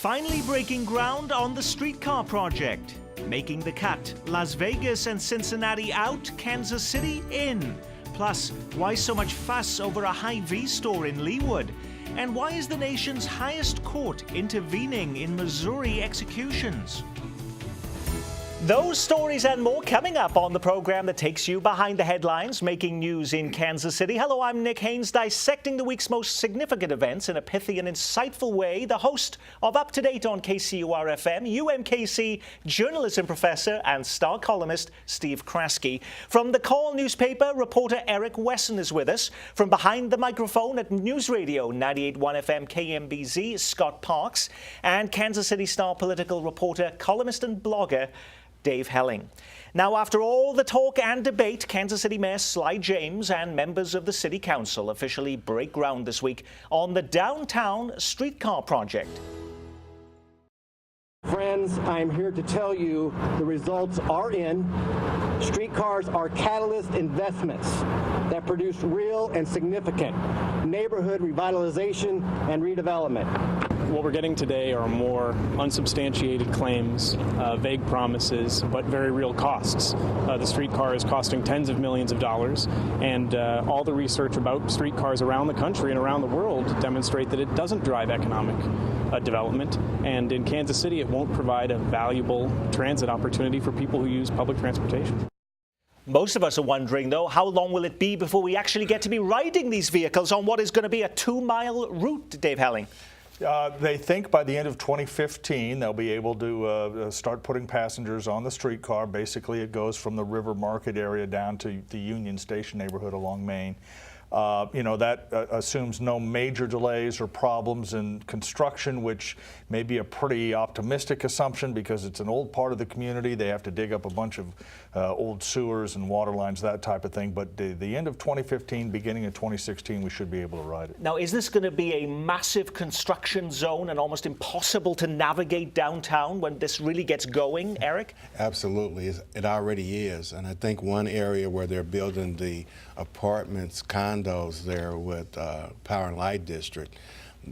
finally breaking ground on the streetcar project. Making the cut, Las Vegas and Cincinnati out, Kansas City in. Plus, why so much fuss over a Hy-Vee store in Leawood? And why is the nation's highest court intervening in Missouri executions? Those stories and more coming up on the program that takes you behind the headlines, making news in Kansas City. Hello, I'm Nick Haynes, dissecting the week's most significant events in a pithy and insightful way. The host of Up to Date on KCUR-FM, UMKC journalism professor and star columnist Steve Kraske. From the Call newspaper, reporter Eric Wesson is with us. From behind the microphone at News Radio 98.1 FM KMBZ, Scott Parks. And Kansas City Star political reporter, columnist and blogger Dave Helling. Now, after all the talk and debate, Kansas City Mayor Sly James and members of the City Council officially break ground this week on the downtown streetcar project. Friends, I'm here to tell you the results are in. Streetcars are catalyst investments that produce real and significant neighborhood revitalization and redevelopment. What we're getting today are more unsubstantiated claims, vague promises, but very real costs. The streetcar is costing tens of millions of dollars, and all the research about streetcars around the country and around the world demonstrate that it doesn't drive economic development, and in Kansas City it won't provide a valuable transit opportunity for people who use public transportation. Most of us are wondering, though, how long will it be before we actually get to be riding these vehicles on what is going to be a 2-mile route, Dave Helling? They think by the end of 2015 they'll be able to start putting passengers on the streetcar. Basically, it goes from the River Market area down to the Union Station neighborhood along Main. That assumes no major delays or problems in construction, which may be a pretty optimistic assumption because it's an old part of the community. They have to dig up a bunch of old sewers and water lines, that type of thing. But the end of 2015, beginning of 2016, we should be able to ride it. Now, is this going to be a massive construction zone and almost impossible to navigate downtown when this really gets going, Eric? Absolutely. It already is. And I think one area where they're building the apartments, condos there with Power and Light District,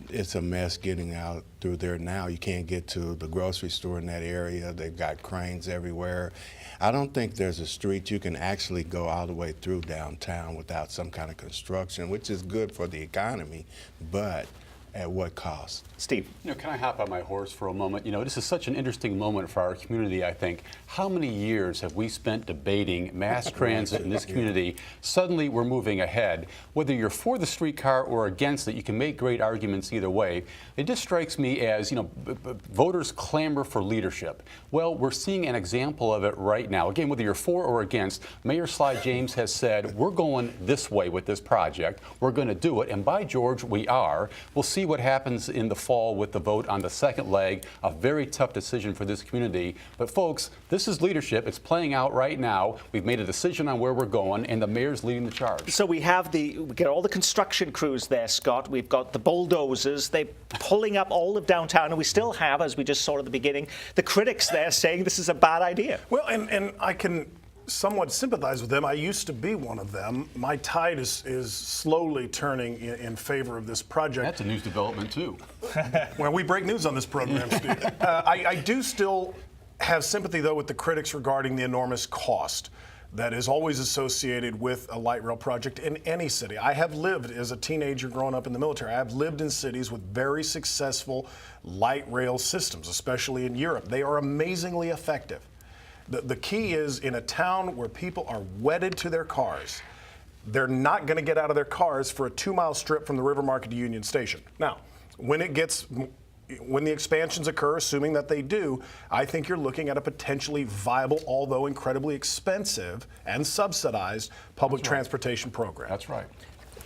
it's a mess getting out through there now. You can't get to the grocery store in that area. They've got cranes everywhere. I don't think there's a street you can actually go all the way through downtown without some kind of construction, which is good for the economy, but at what cost? Steve. Can I hop on my horse for a moment? This is such an interesting moment for our community, I think. How many years have we spent debating mass transit in this community? Suddenly we're moving ahead. Whether you're for the streetcar or against it, you can make great arguments either way. It just strikes me as, voters clamor for leadership. Well, we're seeing an example of it right now. Again, whether you're for or against, Mayor Sly James has said, we're going this way with this project. We're going to do it. And by George, we are. We'll see what happens in the fall with the vote on the second leg. A very tough decision for this community. But folks, this is leadership. It's playing out right now. We've made a decision on where we're going, and the mayor's leading the charge. So we get all the construction crews there, Scott. We've got the bulldozers. They're pulling up all of downtown, and we still have, as we just saw at the beginning, the critics there saying this is a bad idea. Well, and I can somewhat sympathize with them. I used to be one of them. My tide is slowly turning in favor of this project. That's a news development, too. Well, we break news on this program, Steve. I do still have sympathy, though, with the critics regarding the enormous cost that is always associated with a light rail project in any city. I have lived as a teenager growing up in the military. I have lived in cities with very successful light rail systems, especially in Europe. They are amazingly effective. The key is in a town where people are wedded to their cars, they're not going to get out of their cars for a 2-mile strip from the River Market to Union Station. Now, when the expansions occur, assuming that they do, I think you're looking at a potentially viable, although incredibly expensive and subsidized public transportation program. That's right.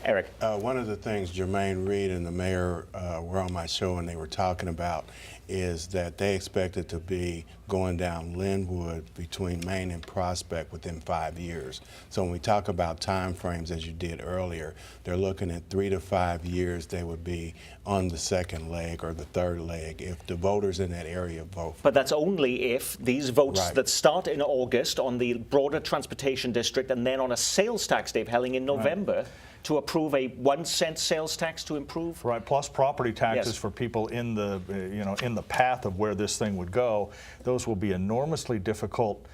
Eric. One of the things Jermaine Reed and the mayor were on my show and they were talking about is that they expect it to be going down Linwood between Main and Prospect within 5 years. So when we talk about time frames, as you did earlier, they're looking at 3 to 5 years they would be on the second leg or the third leg if the voters in that area vote. But that's only if these votes that start in August on the broader transportation district and then on a sales tax, Dave Helling, in November, to approve a 1 cent sales tax to improve? Right, plus property taxes Yes. for people in the, in the path of where this thing would go. Those will be enormously difficult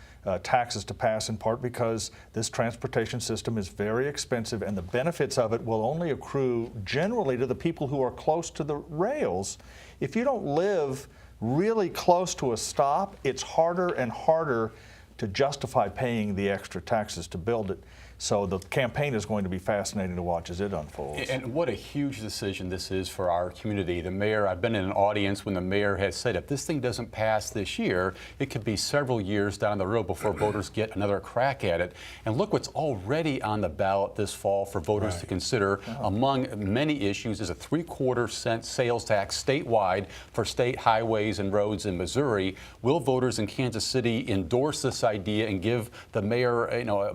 taxes to pass, in part because this transportation system is very expensive, and the benefits of it will only accrue generally to the people who are close to the rails. If you don't live really close to a stop, it's harder and harder to justify paying the extra taxes to build it. So the campaign is going to be fascinating to watch as it unfolds. And what a huge decision this is for our community. The mayor, I've been in an audience when the mayor has said if this thing doesn't pass this year, it could be several years down the road before voters get another crack at it. And look what's already on the ballot this fall for voters to consider. Among many issues is a 3/4 cent sales tax statewide for state highways and roads in Missouri. Will voters in Kansas City endorse this idea and give the mayor,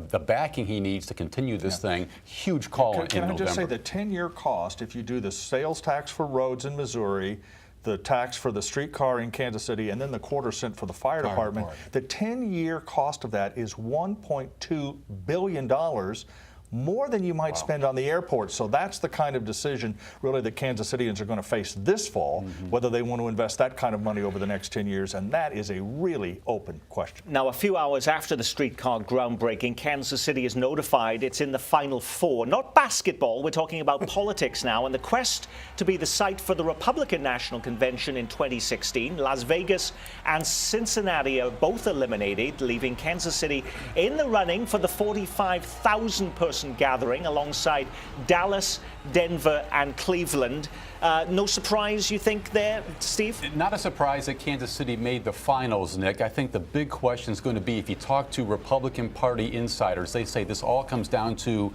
the backing he needs to continue this thing? Huge call in Can I November. just say the 10-year cost, if you do the sales tax for roads in Missouri, the tax for the streetcar in Kansas City, and then the 1/4 cent for the fire department, the 10-year cost of that is $1.2 billion, more than you might spend on the airport. So that's the kind of decision really that Kansas Cityans are going to face this fall, whether they want to invest that kind of money over the next 10 years, and that is a really open question. Now, a few hours after the streetcar groundbreaking, Kansas City is notified it's in the Final Four. Not basketball, we're talking about politics now, and the quest to be the site for the Republican National Convention in 2016. Las Vegas and Cincinnati are both eliminated, leaving Kansas City in the running for the 45,000-person gathering alongside Dallas, Denver, and Cleveland. No surprise, you think, there, Steve? Not a surprise that Kansas City made the finals, Nick. I think the big question is going to be, if you talk to Republican Party insiders, they say this all comes down to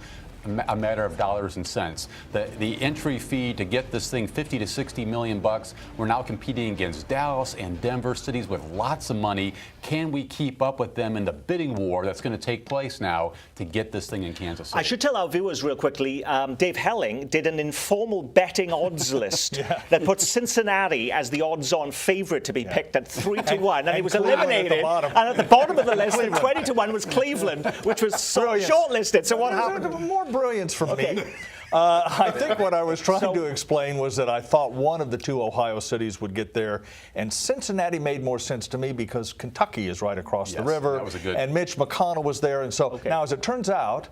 a matter of dollars and cents. The entry fee to get this thing, 50 to 60 million bucks. We're now competing against Dallas and Denver, cities with lots of money. Can we keep up with them in the bidding war that's going to take place now to get this thing in Kansas City? I should tell our viewers real quickly, Dave Helling did an informal betting odds list that puts Cincinnati as the odds-on favorite to be picked at 3-1, and he was Cleveland eliminated. at the bottom. And at the bottom of the list, at 20-1 was Cleveland, which was shortlisted. So what happened? More brilliance from me. I think what I was trying to explain was that I thought one of the two Ohio cities would get there, and Cincinnati made more sense to me because Kentucky is right across the river, that was a good. and Mitch McConnell was there, and so now, as it turns out,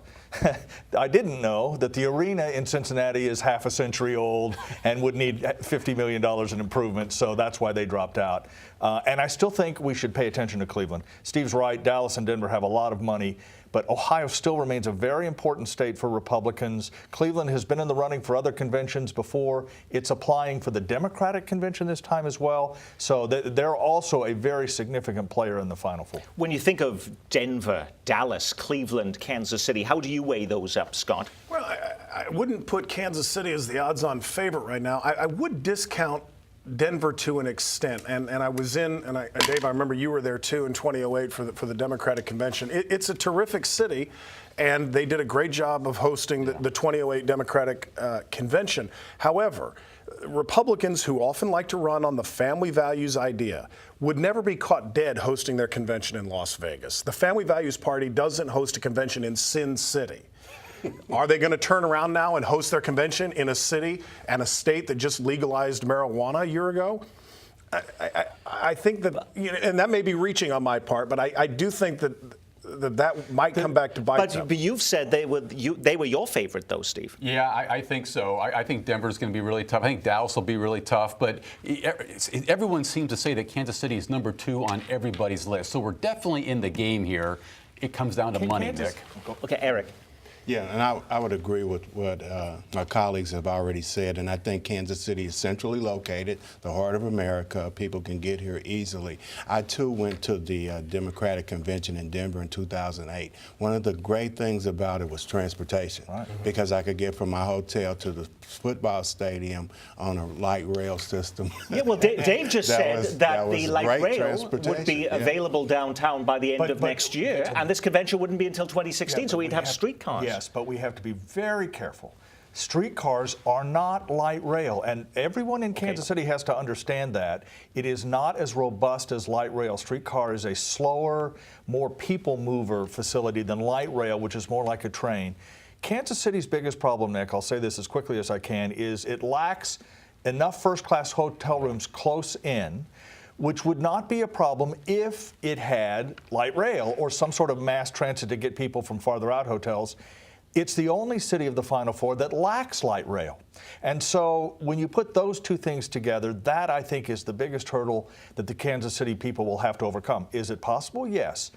I didn't know that the arena in Cincinnati is half a century old and would need $50 million in improvements, so that's why they dropped out. And I still think we should pay attention to Cleveland. Steve's right, Dallas and Denver have a lot of money, but Ohio still remains a very important state for Republicans. Cleveland has been in the running for other conventions before. It's applying for the Democratic convention this time as well. So they're also a very significant player in the Final Four. When you think of Denver, Dallas, Cleveland, Kansas City, how do you weigh those up, Scott? Well, I wouldn't put Kansas City as the odds-on favorite right now. I would discount Denver to an extent, and I was in, and Dave, I remember you were there too in 2008 for the Democratic Convention. It's a terrific city, and they did a great job of hosting the 2008 Democratic Convention. However, Republicans who often like to run on the family values idea would never be caught dead hosting their convention in Las Vegas. The Family Values Party doesn't host a convention in Sin City. Are they going to turn around now and host their convention in a city and a state that just legalized marijuana a year ago? I think that, and that may be reaching on my part, but I do think that might come back to bite them. But you've said they were your favorite, though, Steve. Yeah, I think so. I think Denver's going to be really tough. I think Dallas will be really tough. But everyone seems to say that Kansas City is number 2 on everybody's list. So we're definitely in the game here. It comes down to money, Nick. Okay, Eric. Yeah, and I would agree with what my colleagues have already said, and I think Kansas City is centrally located, the heart of America. People can get here easily. I, too, went to the Democratic Convention in Denver in 2008. One of the great things about it was transportation, because I could get from my hotel to the football stadium on a light rail system. Yeah, well, Dave just said that the light rail would be available downtown by the end of next year, and this convention wouldn't be until 2016, so we'd have streetcars. Yes, but we have to be very careful. Streetcars are not light rail, and everyone in Kansas City has to understand that. It is not as robust as light rail. Streetcar is a slower, more people mover facility than light rail, which is more like a train. Kansas City's biggest problem, Nick, I'll say this as quickly as I can, is it lacks enough first-class hotel rooms close in, which would not be a problem if it had light rail or some sort of mass transit to get people from farther out hotels. It's the only city of the Final Four that lacks light rail. And so when you put those two things together, that I think is the biggest hurdle that the Kansas City people will have to overcome. Is it possible? Yes.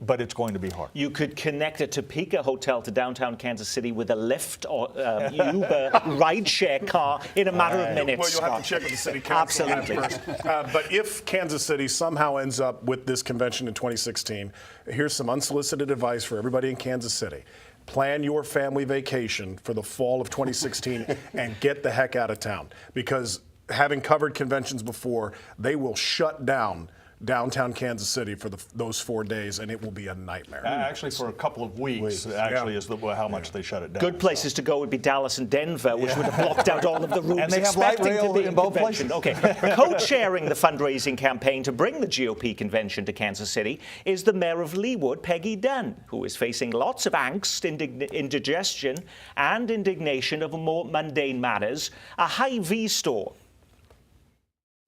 But it's going to be hard. You could connect a Topeka hotel to downtown Kansas City with a Lyft or Uber rideshare car in a matter of minutes. Well, you'll have to check with the city council. Absolutely. But if Kansas City somehow ends up with this convention in 2016, here's some unsolicited advice for everybody in Kansas City. Plan your family vacation for the fall of 2016 and get the heck out of town, because having covered conventions before, they will shut down downtown Kansas City for those 4 days, and it will be a nightmare. Actually, for a couple of weeks, actually, is how much they shut it down. Good places to go would be Dallas and Denver, which would have blocked out all of the rooms. And they have light rail in both places. Okay. Co-chairing the fundraising campaign to bring the GOP convention to Kansas City is the mayor of Leawood, Peggy Dunn, who is facing lots of angst, indigestion, and indignation over more mundane matters. A Hy-Vee store.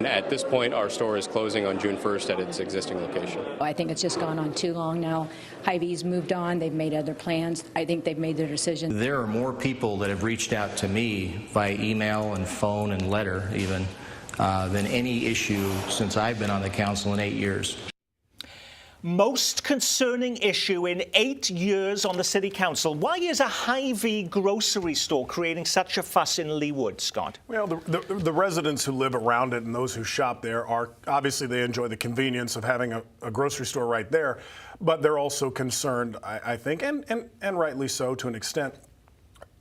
At this point, our store is closing on June 1st at its existing location. I think it's just gone on too long now. Hy-Vee's moved on. They've made other plans. I think they've made their decision. There are more people that have reached out to me by email and phone and letter even than any issue since I've been on the council in 8 years. Most concerning issue in 8 years on the city council. Why is a Hy-Vee grocery store creating such a fuss in Leawood, Scott? Well, the residents who live around it and those who shop there are obviously, they enjoy the convenience of having a grocery store right there, but they're also concerned, I think, and rightly so to an extent,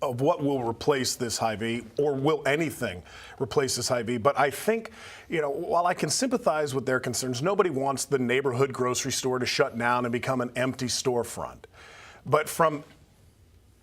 of what will replace this Hy-Vee, or will anything replace this Hy-Vee. But I think, while I can sympathize with their concerns, nobody wants the neighborhood grocery store to shut down and become an empty storefront. But from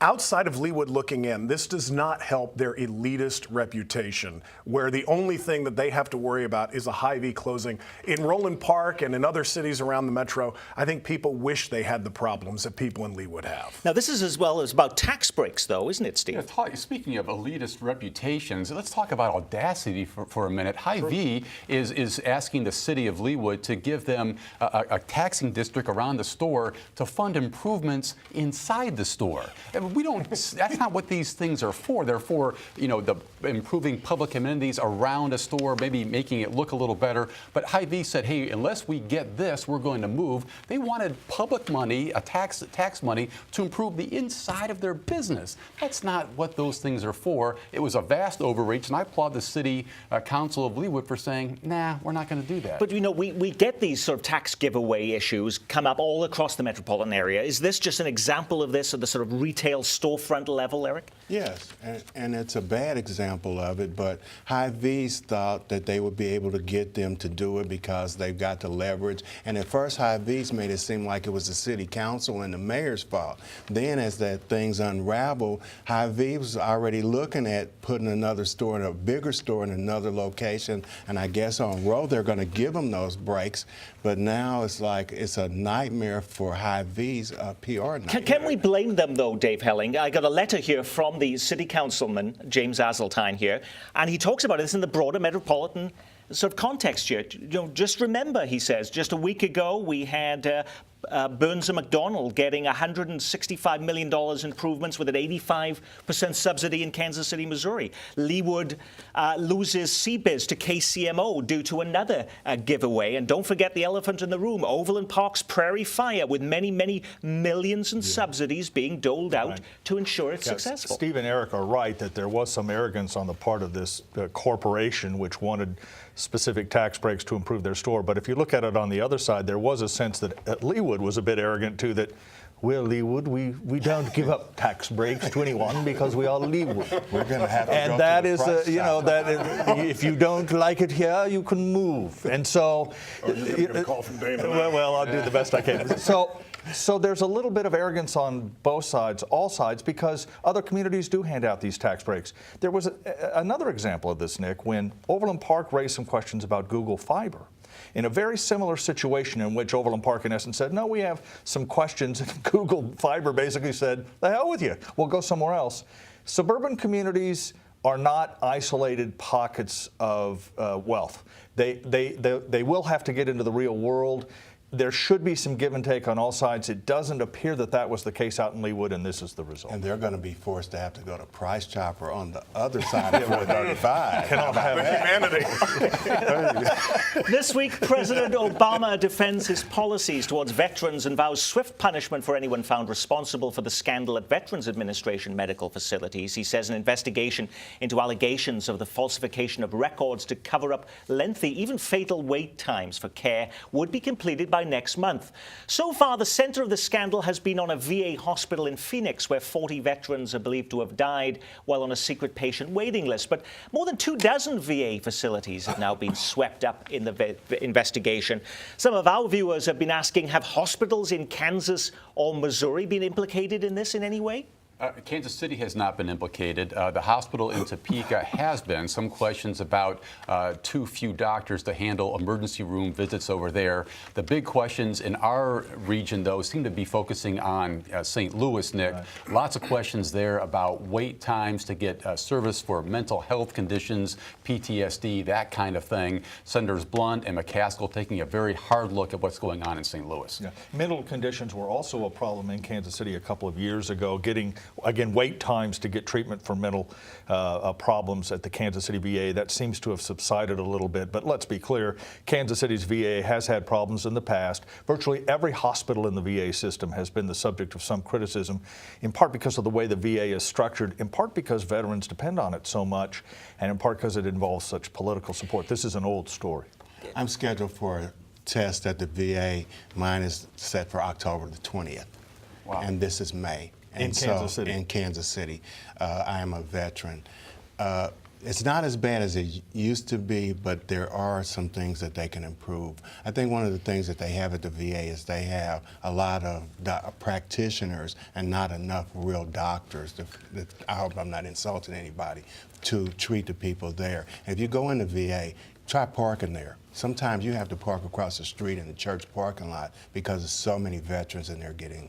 outside of Leawood looking in, this does not help their elitist reputation, where the only thing that they have to worry about is a Hy-Vee closing. In Roland Park and in other cities around the metro, I think people wish they had the problems that people in Leawood have. Now, this is as well as about tax breaks, though, isn't it, Steve? Yeah, speaking of elitist reputations, let's talk about audacity for a minute. Hy-Vee is asking the city of Leawood to give them a taxing district around the store to fund improvements inside the store. That's not what these things are for. They're for, the improving public amenities around a store, maybe making it look a little better. But Hy-Vee said, hey, unless we get this, we're going to move. They wanted public money, tax money, to improve the inside of their business. That's not what those things are for. It was a vast overreach, and I applaud the city council of Leawood for saying, nah, we're not going to do that. But, we get these sort of tax giveaway issues come up all across the metropolitan area. Is this just an example of this at the sort of retail storefront level, Eric? Yes, and it's a bad example of it, but Hy-Vee's thought that they would be able to get them to do it because they've got the leverage. And at first, Hy-Vee's made it seem like it was the city council and the mayor's fault. Then as that things unraveled, Hy-Vee was already looking at putting another store in a bigger store in another location, and I guess on road they're going to give them those breaks. But now it's like it's a nightmare for Hy-Vee's PR nightmare. Can we blame them, though, Dave Helling? I got a letter here from the city councilman, James Aseltine here, and he talks about this in the broader metropolitan sort of context here. Just remember, he says, just a week ago we had Burns and McDonnell getting $165 million improvements with an 85% subsidy in Kansas City, Missouri. Leawood loses CBiz to KCMO due to another giveaway. And don't forget the elephant in the room, Overland Park's Prairie Fire, with many, many millions in subsidies being doled out to ensure it's successful. Steve and Eric are right that there was some arrogance on the part of this corporation which wanted specific tax breaks to improve their store. But if you look at it on the other side, there was a sense that Leawood was a bit arrogant too, that, well, Leawood, we don't give up tax breaks to anyone because we are Leawood. We're going to have to and go that to the is, price that is, if you don't like it here, you can move. And so, You're going to call from Dana. well, I'll do the best I can. So there's a little bit of arrogance on both sides, all sides, because other communities do hand out these tax breaks. There was another example of this, Nick, when Overland Park raised some questions about Google Fiber. in a very similar situation in which Overland Park, in essence, said, no, we have some questions. And Google Fiber basically said, the hell with you. We'll go somewhere else. Suburban communities are not isolated pockets of wealth. They will have to get into the real world. There should be some give and take on all sides. It doesn't appear that that was the case out in Leawood, and this is the result. And they're going to be forced to have to go to Price Chopper on the other side of 435. Cannot have Humanity. This week, President Obama defends his policies towards veterans and vows swift punishment for anyone found responsible for the scandal at Veterans Administration medical facilities. He says an investigation into allegations of the falsification of records to cover up lengthy, even fatal wait times for care would be completed by next month. So far, the center of the scandal has been on a VA hospital in Phoenix, where 40 veterans are believed to have died while on a secret patient waiting list. But more than 24 VA facilities have now been swept up in the investigation. Some of our viewers have been asking, have hospitals in Kansas or Missouri been implicated in this in any way? Kansas City has not been implicated. The hospital in Topeka has been. Some questions about too few doctors to handle emergency room visits over there. The big questions in our region, though, seem to be focusing on St. Louis, Nick. Right. Lots of questions there about wait times to get service for mental health conditions, PTSD, that kind of thing. Senators Blunt and McCaskill taking a very hard look at what's going on in St. Louis. Yeah. Mental conditions were also a problem in Kansas City a couple of years ago. Again, wait times to get treatment for mental problems at the Kansas City VA, that seems to have subsided a little bit. But let's be clear, Kansas City's VA has had problems in the past. Virtually every hospital in the VA system has been the subject of some criticism, in part because of the way the VA is structured, in part because veterans depend on it so much, and in part because it involves such political support. This is an old story. I'm scheduled for a test at the VA. Mine is set for October the 20th. Wow. And this is May. In Kansas City. In Kansas City. I am a veteran. It's not as bad as it used to be, but there are some things that they can improve. I think one of the things that they have at the VA is they have a lot of practitioners and not enough real doctors. I hope I'm not insulting anybody, to treat the people there. And if you go in the VA, try parking there. Sometimes you have to park across the street in the church parking lot because there's so many veterans in there getting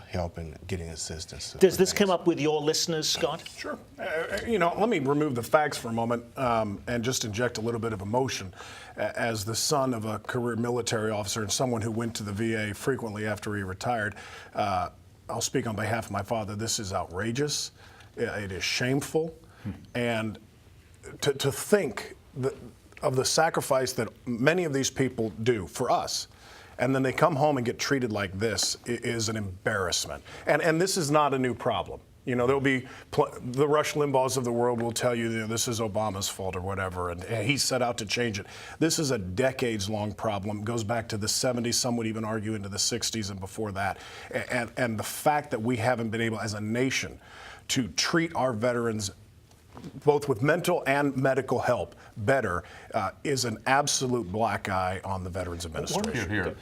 help and getting assistance. Does this come up with your listeners, Scott? Sure. Let me remove the facts for a moment and just inject a little bit of emotion. As the son of a career military officer and someone who went to the VA frequently after he retired, I'll speak on behalf of my father. This is outrageous. It is shameful. And to think of the sacrifice that many of these people do for us, and then they come home and get treated like this, is an embarrassment. And this is not a new problem. There'll be the Rush Limbaughs of the world will tell you, this is Obama's fault or whatever, and he set out to change it. This is a decades-long problem. It goes back to the 70s. Some would even argue into the 60s and before that. And the fact that we haven't been able, as a nation, to treat our veterans both with mental and medical help better is an absolute black eye on the Veterans Administration. Here.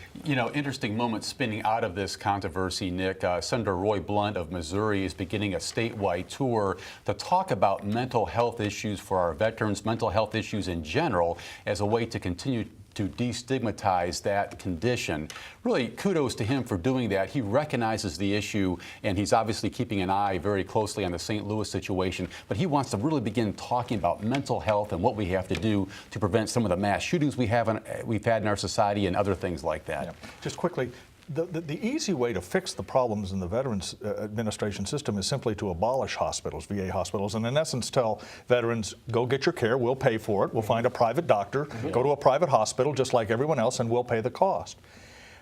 Interesting moment spinning out of this controversy, Nick. Senator Roy Blunt of Missouri is beginning a statewide tour to talk about mental health issues for our veterans, mental health issues in general, as a way to continue to destigmatize that condition. Really, kudos to him for doing that. He recognizes the issue, and he's obviously keeping an eye very closely on the St. Louis situation, but he wants to really begin talking about mental health and what we have to do to prevent some of the mass shootings we've had in our society and other things like that. Yeah. Just quickly, the easy way to fix the problems in the Veterans Administration system is simply to abolish hospitals, VA hospitals, and in essence tell veterans, go get your care, we'll pay for it, we'll find a private doctor, go to a private hospital just like everyone else, and we'll pay the cost.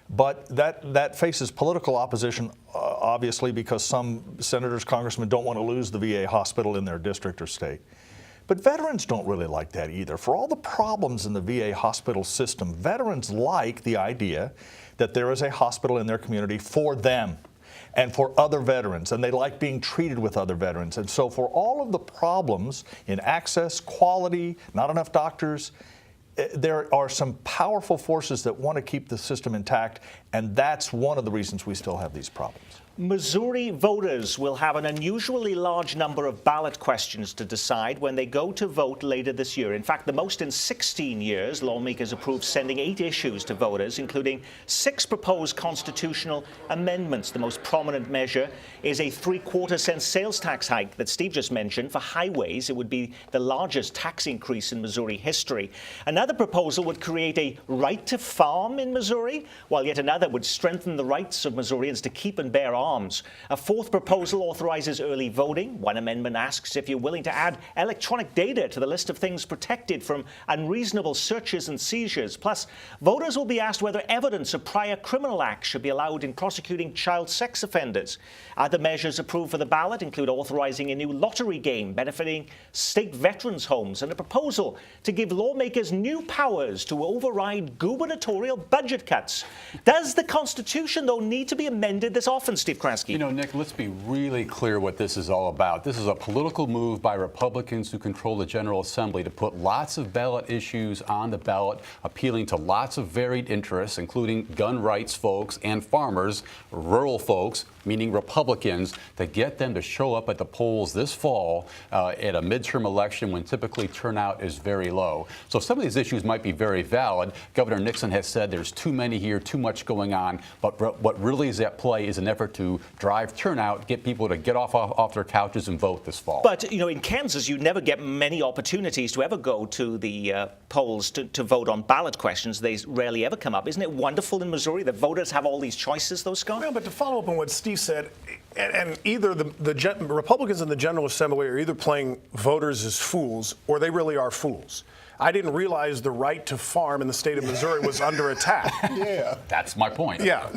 But that faces political opposition, obviously, because some senators, congressmen don't want to lose the VA hospital in their district or state. But veterans don't really like that either. For all the problems in the VA hospital system, veterans like the idea that there is a hospital in their community for them and for other veterans, and they like being treated with other veterans. And so for all of the problems in access, quality, not enough doctors, there are some powerful forces that want to keep the system intact, and that's one of the reasons we still have these problems. Missouri voters will have an unusually large number of ballot questions to decide when they go to vote later this year. In fact, the most in 16 years. Lawmakers approved sending 8 issues to voters, including 6 proposed constitutional amendments. The most prominent measure is a 3/4-cent sales tax hike that Steve just mentioned for highways. It would be the largest tax increase in Missouri history. Another proposal would create a right to farm in Missouri, while yet another would strengthen the rights of Missourians to keep and bear arms. A 4th proposal authorizes early voting. One amendment asks if you're willing to add electronic data to the list of things protected from unreasonable searches and seizures. Plus, voters will be asked whether evidence of prior criminal acts should be allowed in prosecuting child sex offenders. Other measures approved for the ballot include authorizing a new lottery game benefiting state veterans' homes and a proposal to give lawmakers new powers to override gubernatorial budget cuts. Does the Constitution, though, need to be amended this often, Steve Kraske? You know, Nick, let's be really clear what this is all about. This is a political move by Republicans who control the General Assembly to put lots of ballot issues on the ballot, appealing to lots of varied interests, including gun rights folks and farmers, rural folks, meaning Republicans, to get them to show up at the polls this fall at a midterm election when typically turnout is very low. So some of these issues might be very valid. Governor Nixon has said there's too many here, too much going on. But what really is at play is an effort to drive turnout, get people to get off their couches and vote this fall. But, you know, in Kansas, you never get many opportunities to ever go to the polls to vote on ballot questions. They rarely ever come up. Isn't it wonderful in Missouri that voters have all these choices, though, Scott? Well, but to follow up on what Steve said, and either the Republicans in the General Assembly are either playing voters as fools or they really are fools. I didn't realize the right to farm in the state of Missouri was under attack. Yeah. That's my point. Yeah,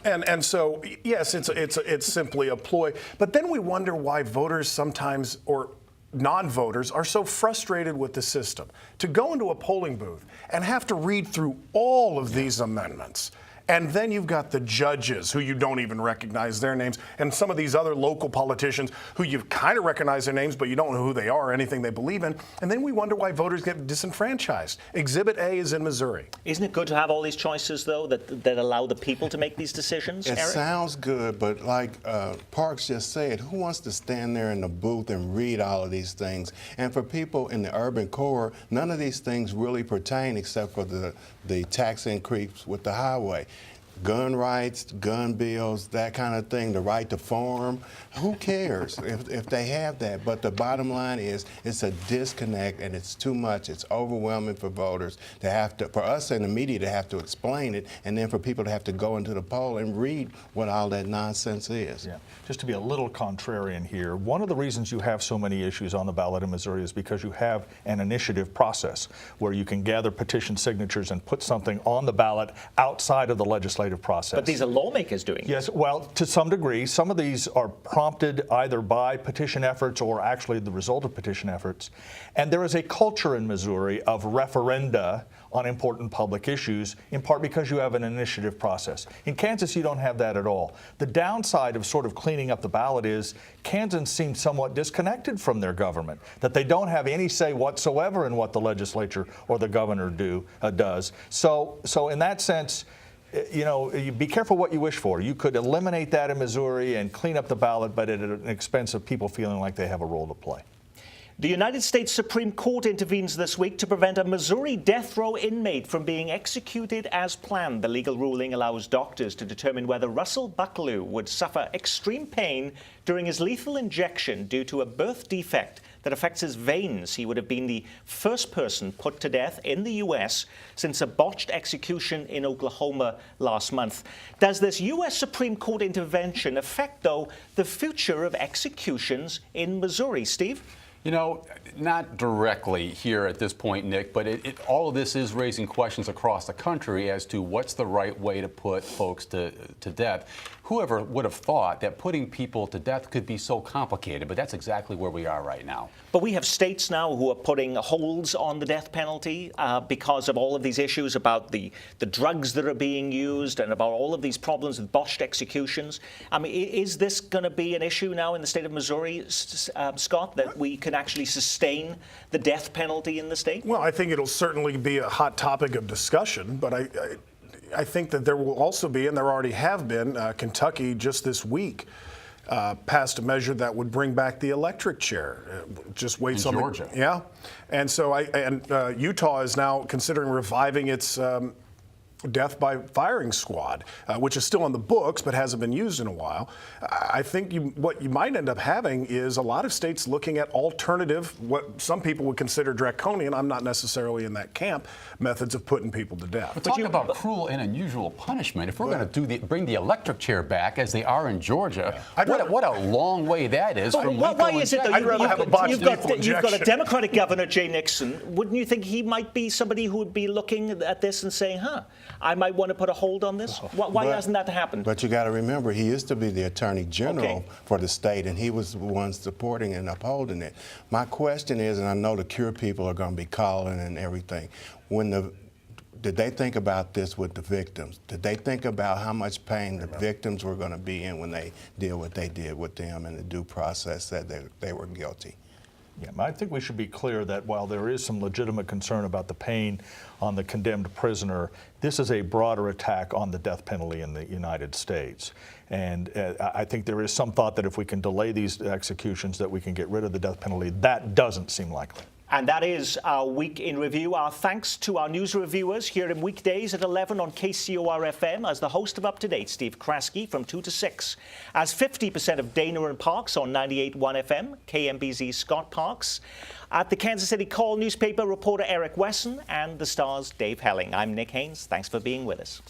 and so, yes, it's simply a ploy. But then we wonder why voters sometimes, or non-voters, are so frustrated with the system. To go into a polling booth and have to read through all of these amendments. And then you've got the judges who you don't even recognize their names, and some of these other local politicians who you kind of recognize their names, but you don't know who they are or anything they believe in. And then we wonder why voters get disenfranchised. Exhibit A is in Missouri. Isn't it good to have all these choices, though, that allow the people to make these decisions, It Eric? sounds good, but like Parks just said, who wants to stand there in the booth and read all of these things? And for people in the urban core, none of these things really pertain except for the tax increase with the highway. Gun rights, gun bills, that kind of thing, the right to farm. Who cares if they have that? But the bottom line is it's a disconnect, and it's too much. It's overwhelming for voters to have to, for us in the media to have to explain it, and then for people to have to go into the poll and read what all that nonsense is. Yeah. Just to be a little contrarian here, one of the reasons you have so many issues on the ballot in Missouri is because you have an initiative process where you can gather petition signatures and put something on the ballot outside of the legislative process. But these are lawmakers doing it. Yes, well, to some degree. Some of these are prompted either by petition efforts or actually the result of petition efforts. And there is a culture in Missouri of referenda on important public issues, in part because you have an initiative process. In Kansas, you don't have that at all. The downside of sort of cleaning up the ballot is Kansans seem somewhat disconnected from their government, that they don't have any say whatsoever in what the legislature or the governor does. So in that sense, you know, be careful what you wish for. You could eliminate that in Missouri and clean up the ballot, but at an expense of people feeling like they have a role to play. The United States Supreme Court intervenes this week to prevent a Missouri death row inmate from being executed as planned. The legal ruling allows doctors to determine whether Russell Bucklew would suffer extreme pain during his lethal injection due to a birth defect that affects his veins. He would have been the first person put to death in the U.S. since a botched execution in Oklahoma last month. Does this U.S. Supreme Court intervention affect, though, the future of executions in Missouri? Steve? You know, not directly here at this point, Nick, but all of this is raising questions across the country as to what's the right way to put folks to death. Whoever would have thought that putting people to death could be so complicated, but that's exactly where we are right now. But we have states now who are putting holds on the death penalty because of all of these issues about the drugs that are being used and about all of these problems with botched executions. I mean, is this going to be an issue now in the state of Missouri, Scott, that we can actually sustain the death penalty in the state? Well, I think it'll certainly be a hot topic of discussion, but I think that there will also be, and there already have been, Kentucky just this week passed a measure that would bring back the electric chair. Just waits on Georgia. Yeah, and so Utah is now considering reviving its death by firing squad, which is still on the books but hasn't been used in a while. I think what you might end up having is a lot of states looking at alternative, what some people would consider draconian, I'm not necessarily in that camp, methods of putting people to death. But talk about cruel and unusual punishment. If we're going to bring the electric chair back, as they are in Georgia, what a long way that is from lethal Why is it, though? I'd rather have a botched lethal You've got a injection. Democratic governor, Jay Nixon. Wouldn't you think he might be somebody who would be looking at this and saying, I might want to put a hold on this? Why hasn't that happened? But you got to remember, he used to be the Attorney General for the state, and he was the one supporting and upholding it. My question is, and I know the Cure people are going to be calling and everything, did they think about this with the victims? Did they think about how much pain the victims were going to be in when they did what they did with them and the due process that they were guilty? Yeah, I think we should be clear that while there is some legitimate concern about the pain on the condemned prisoner, this is a broader attack on the death penalty in the United States. And I think there is some thought that if we can delay these executions, that we can get rid of the death penalty. That doesn't seem likely. And that is our Week in Review. Our thanks to our news reviewers here in weekdays at 11 on KCOR-FM. As the host of Up to Date, Steve Kraske from 2 to 6. As 50% of Dana and Parks on 98.1 FM, KMBZ Scott Parks. At the Kansas City Call newspaper, reporter Eric Wesson, and the Star's Dave Helling. I'm Nick Haynes. Thanks for being with us.